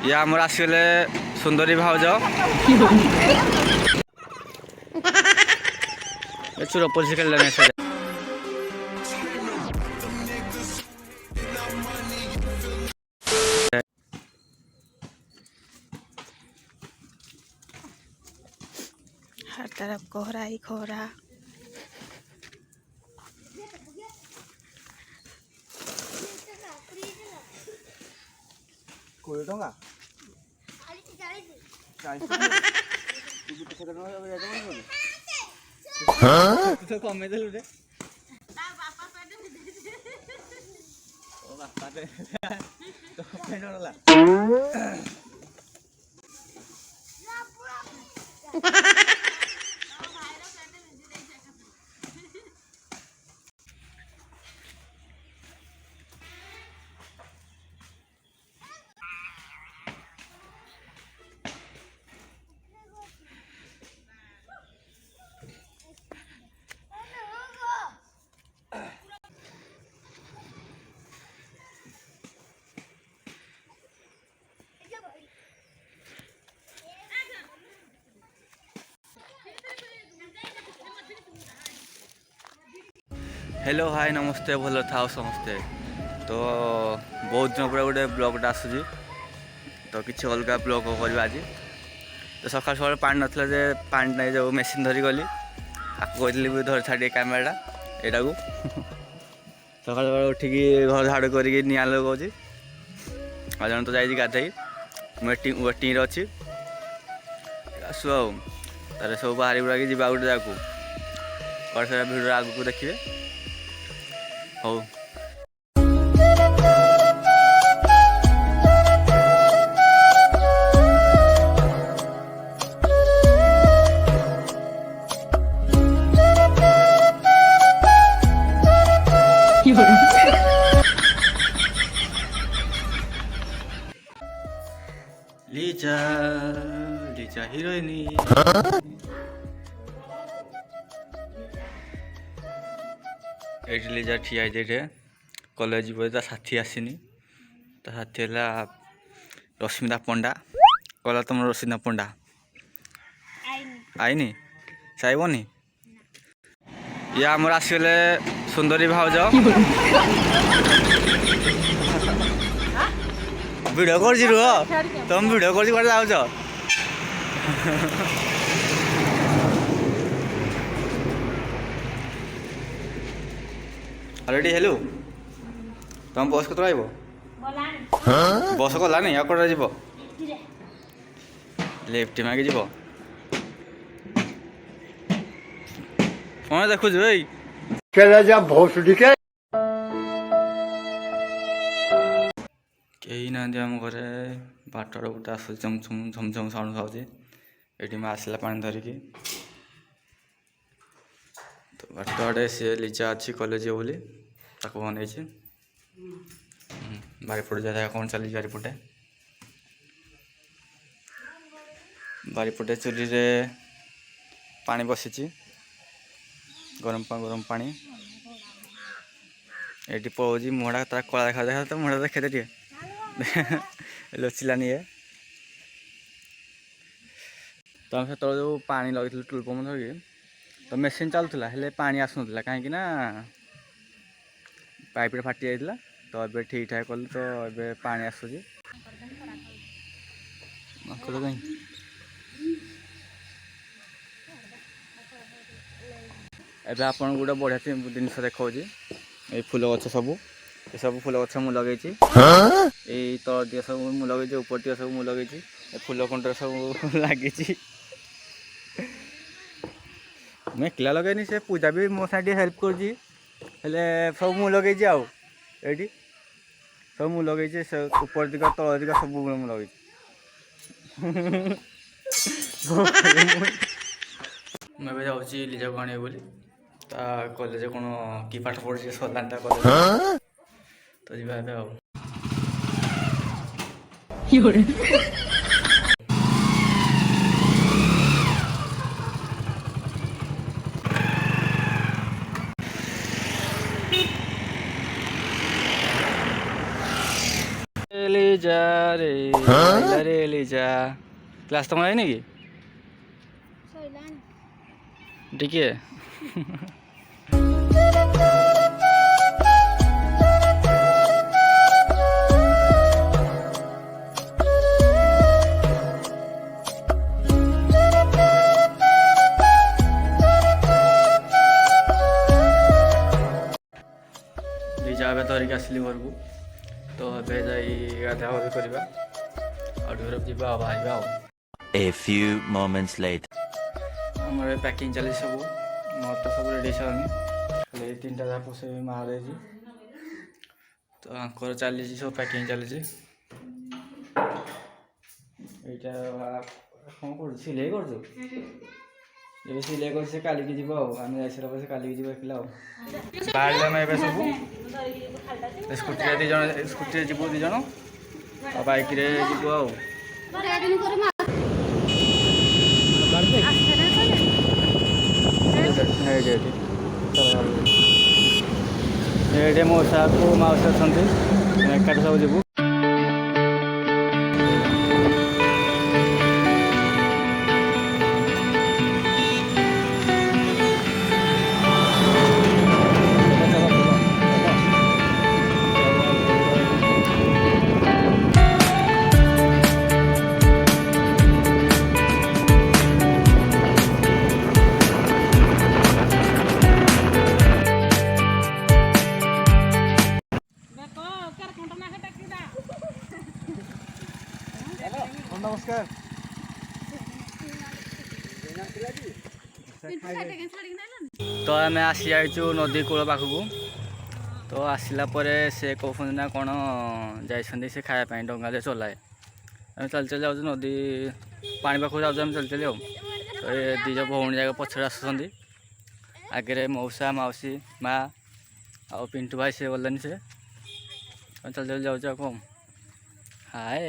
या आमर आसगले सुंदरी भाउज चुर पुलिस खेल हर तरफ कोहरा ही कोहरा। कोई टंगा तो कमे देलु रे ओ बापा दे तो पेनला हेलो हाय नमस्ते भल था समस्ते तो बहुत दिन पर गोटे ब्लॉगटा आसूँ तो किसी अलग ब्लॉग करवा आज तो सकाल सकाल पानी नाला जे पानी नहीं जो मेसीन धरी गली आपको कहली भी धर छाड़ी कैमेराटा यहाँ को सकाल सकाल उठिकी घर झाड़ू करके निआ लगाऊँगी और जन तो जाइए गाधई वेटिंग अच्छी आसु आर सब बाहरी बुड़ाक जा गोटे जगह और सारा भिडियो आग को देखिए हो लीजा लीजा हिरोइनी ये लीजा ठिया है कॉलेज ता साथी आसनी ता साथी है रश्मिता पंडा कला तुम रश्मिता पंडा आईनी चाहबनी या आमर आसगले सुंदरी भाउज भिडियो कर रुह तुम भिडियो कर जाऊच रेडी हेलु तुम बस कत आइब बस गलानी या कौटे जीव लेफ्ट मागे जीव कौन देखुच भाई कहीं ना आम घरे बाटर गोटे आस झमझम साउंड खाऊे ये मैं आसला पानी धरिकी तो बाट आड़े सी लीजा अच्छी कॉलेज बोली बन बारीपट जा कौन चली बारीपटे बारीपटे चुली रे पानी बसी गरम पानी ये पौजी मुहड़ा तार कला देखा देखा तो मुहड़ा देखे टे लचिलानी है तो हम से जो पानी लगे टुल पंप धरिकी तो मेसीन चलूला हेले पानी आसुना कहीं पाइप फाटी जाता तो ये ठीक ठाक कल तो ये पानी आसूँ कहीं एबे आपन गोटे बढ़िया जिनस देखा ये फूल गछ सब ये सब फूल गछ मुझे लगे ये तल दिया सब मुझे लगे ऊपर दिया सब मुझे लगे फूल कंटर सब लगी मैं एकला लगे से पूजा भी मो साइड हेल्प कर सब मुझे लगे आउटी सब मुझे लगे ऊपर दिग तल दिग सब मुझे लगे मैं जाऊँ लीजा को आने बोली कॉलेज कौन कि पाठ पढ़े सरलानी कॉलेज तो जी লিজা রে আইলা রে লিজা ক্লাস তোমার হয় নাকি টিকে লিজା ଏବେ ଧରିକି ଆସିଲି ଘରକୁ ତ ଏବେ ଯାଇ ଗାଧା ଗାଧି କରିବା ଆଉ ଟିକେ ଯିବା ଆଉ ବାହାରିବା ଆଉ A few moments later. ଆମର ଏ ପ୍ୟାକିଂ ଚାଲିଛି ସବୁ ମୋର ତ ସବୁ ରେଡ଼ି ହେଇସାରିଲାଣି ଖାଲି ଏଇ ତିନିଟା ଯାକ ସେ ମା ଦେଇଛି ତ ଆଙ୍କର ଚାଲିଛି ସବୁ ପ୍ୟାକିଂ ଚାଲିଛି ଏଇଟା କ'ଣ କରୁଛୁ ସିଲେଇ କରୁଛୁ ଏବେ ସିଲେଇ କରୁଛି ସେ କାଲିକି ଯିବ ଆଉ ଆମେ ଯାଇସାରିଲା ପରେ ସେ କାଲିକି ଯିବ ଏକଲା ଆଉ ବାହାରିଲେ ଆମେ ଏବେ ସବୁ ସ୍କୁଟିରେ ସ୍କୁଟିରେ ଯିବୁ 2 ଜଣ ଆଉ ବାଇକ୍ରେ ଯିବୁ ଆଉ ଏଇଠି ମଉସାକୁ ମାଉସୀ ଅଛନ୍ତି ଏକାଠି ସବୁ ଯିବୁ नमस्कार तो आम आसी जाइचु नदी कूल पाखक तो आसला से कहते ना कौन जाइए से खायापी डे चलाए आम चल चल जाऊँ नदी पानी पाखक जाऊँ आम चल चल तो ये दिज भौणी जाक पछड़े आसुँच आगे मौसा मौसी माँ आ पिंटू भाई से गलानी से चल चल जाऊँ कौन हाय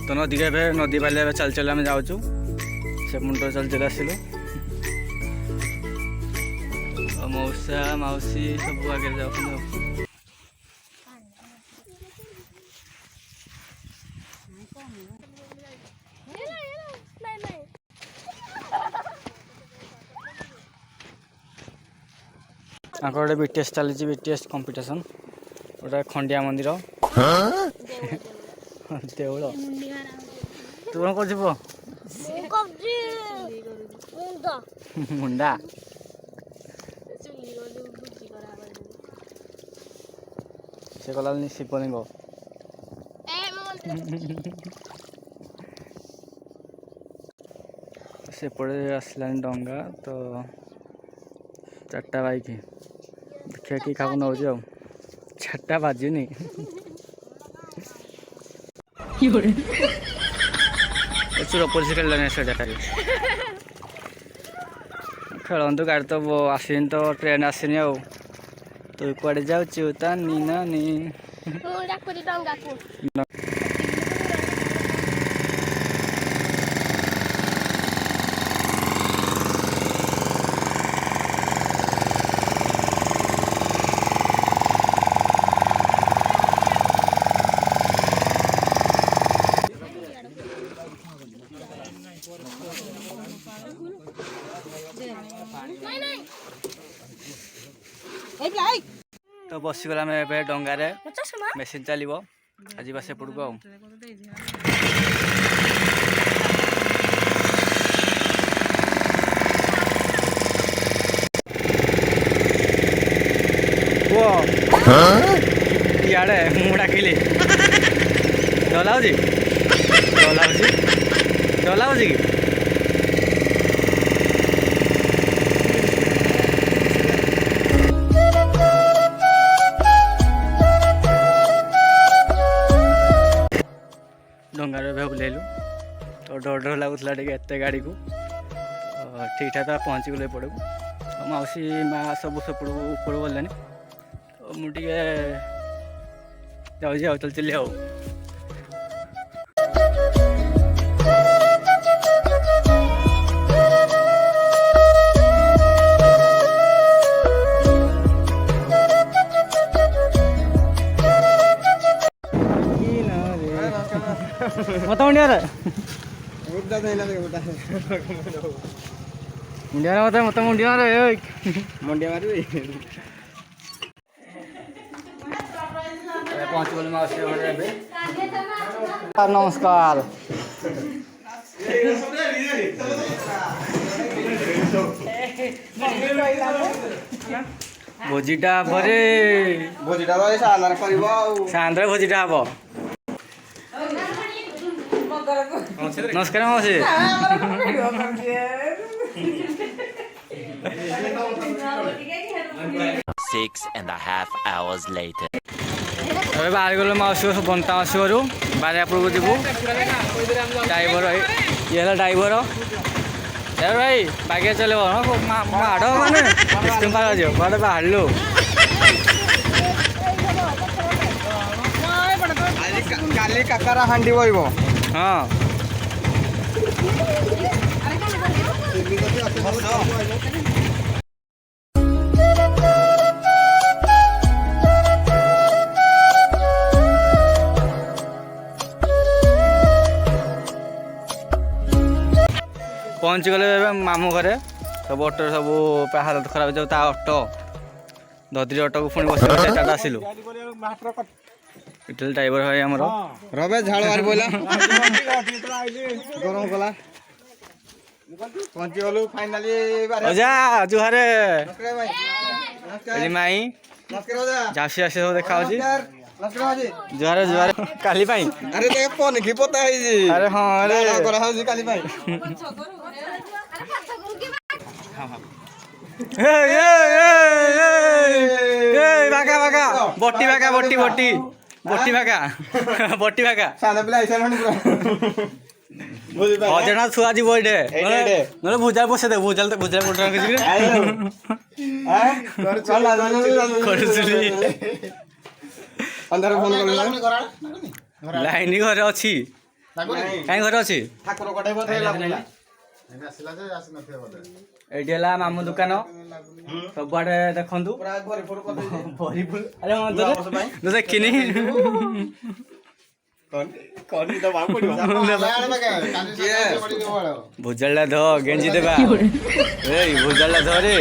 तो नदी के नदी बाले चल चल आम जाऊँ से मुंड चल चल आसलु मौसा मौसी सब आगे जाऊ गोटे बीटीएस चली बीटीएस कंपिटिशन गोटे खंडिया मंदिर देउल तू कौन कर मुंडा से कला शिवलिंग सेपटे आसला डंगा तो 4टा बाइक देखिए कि क्या नौ 4टा बाजुनी चूर पुलिस खेलानी से खेलतु गाड़ी तो आसनी तो ट्रेन आसनी आ तू कड़े जाऊँ तानी नानी तो बसीगला डंगार मेसीन चलो आज सेपट को इे मु डाकिली डल कि डर लगुला टे एत गाड़ी को ठीक ठाक पहुँची गले एपड़ को मौसी माँ सब सेपड़ ऊपर गलानी तो मुझे जाऊँ चल चली आओ मत इंडिया इंडिया मत मुंडिया मुंडिया मार पहुँच गल मौसी नमस्कार भोजिटा बरे भोजिटा सांद्रे भोजिटा हम नमस्कार मौसी 6.5 hours later. अबे बाहर गलो माउसी को बनता माउसी करू बारियापुर को जीवु ड्राइवर ये ड्राइवर यार भाई बाइक चलेब माड़ माने बाहर बाहरलु काली काकारा हांडी बइब हाँ पहुँच गले मामू घरे सब ऑटो सब हालत खराब हो ऑटो धद्री ऑटो को पुणी बस टाटा आसिलु इटल ड्राइवर है हमर रबे झाड़ मार बोला गरम कला पहुंची गलु फाइनली ओजा जुहारे नमस्कार भाई एली माई नमस्कार ओजा जासी आसी सब देखा होजी नमस्कार भाई जुहारे जुहारे काली पाई अरे देख फोन की पता है जी अरे हां अरे करा होजी काली भाई ए बाका बाका बोटी बाका बोटी बोटी बोटी बाका बोटी बाका सादा पिला ऐसा नहीं पूरा बुझी भाई अजना छुआ जी बोइडे नले भुजाल बसे दे भुजाल भुजाल कोटरा के जी हां कर चल करसुली अंदर फोन कर लाइन घरे अछि काई घरे अछि ठाकुर कटाई बथेला एडिला मामू दुकान सब आड़े देखंतु पूरा भरी फुल कर भरी फुल अरे हां तो देखिनी कौन तो बाप पड़ियो भुजाला ध गेंजी देबा ए भुजाला ध रे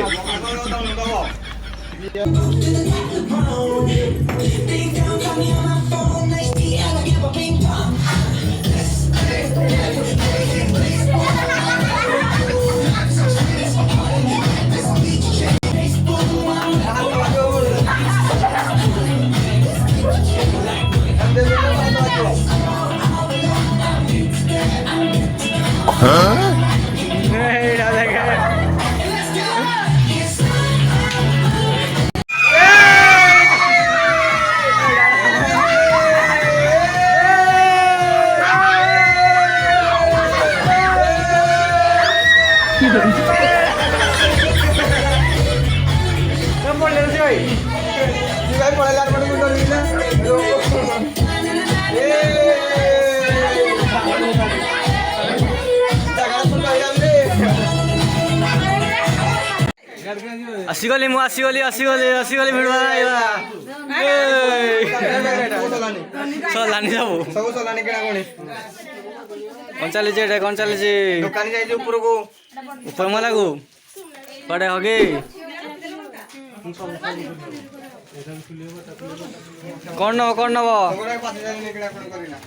आसीगली मु आसीगली भिड़ सलानी सब सब सोलानी केना कोनी कौन चली दुकान जाई ऊपर को ऊपर मला को पड़े होगे कौन नब सबरे पास जाई निकड़ा कोन करिना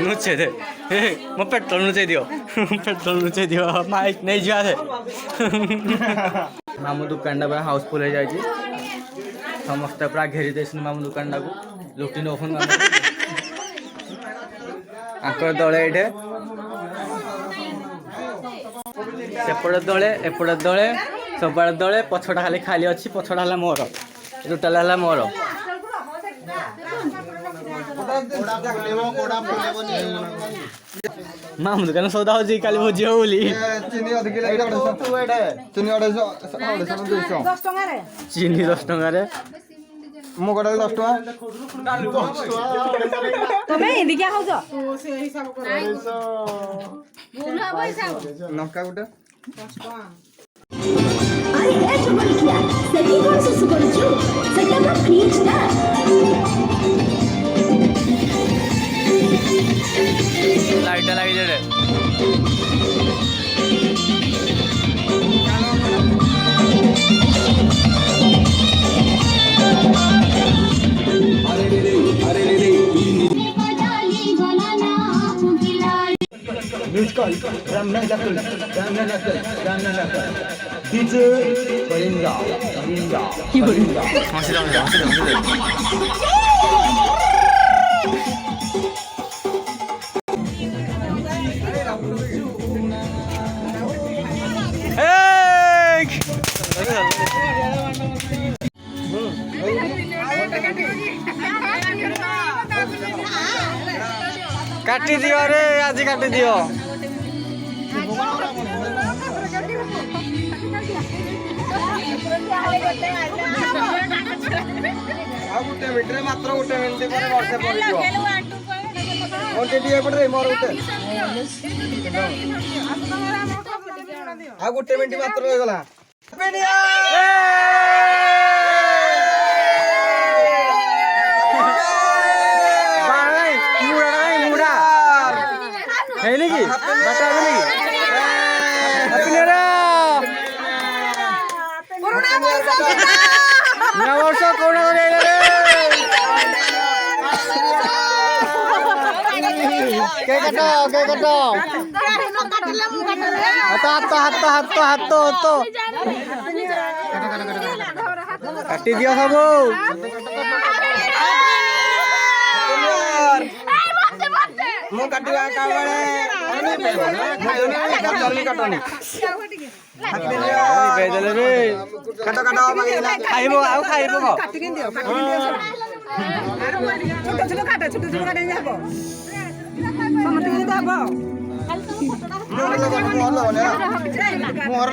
नुचे दे मो पेट्रोल नुचे दियो माइक नहीं जा थे मामू दुकान टा हाउसफुल हो जाए समस्त पूरा घेरी दे मामू दुकान को लुटी नौन आंकर दले ये सेपट दले एपट दले ସବୁଆଡ଼େ ଦଳେ ପଛଟା ଖାଲି ଅଛି ପଛଟା ହେଲା ମୋର ଟୋଟାଲ ହେଲା ମୋର ମାମୁଁ ଦୋକାନ ସଉଦା ହଉଛି କାଲି ଭୋଜି ହବ ବୋଲି ଚିନି 10 ଟଙ୍କାରେ ମୁଁ ଗୋଟେ 10 ଟଙ୍କା ତମେ ଏଦିକିଆ ଖାଉଛ ଲଙ୍କା ଗୋଟେ अरे ए चुगल किया सेटी कोन से सुगरछु सेटा तो फ्रिज ना ଲାଇଟ୍ ଲାଗିଛି ରେ DJ Kalinga କାଟି ଦିଅ ରେ ଆଜି କାଟି ଦିଅ ଆଉ ଗୋଟେ ମିନିଟରେ ମାତ୍ର ଗୋଟେ ମିନିଟ ପରେ ବର୍ଷେ ପଡ଼ିଯିବ ଗୋଟେ ଟିକେ ପଟେ ମୋର ଗୋଟେ ଆଉ ଗୋଟେ ମିନିଟ ମାତ୍ର ହେଇଗଲା ହେଇନି କି ବାଟା ହେବନି କି ହାପି ନିଉ ନୂଆ ବର୍ଷ କଣ କେକ୍ କାଟ ହାତ କାଟି ଦିଅ ସବୁ ମୁଁ କାଟିବା କାବେଳେ କାଟନି କାଟ ଖାଇବ ଆଉ ଖାଇବ ମୋର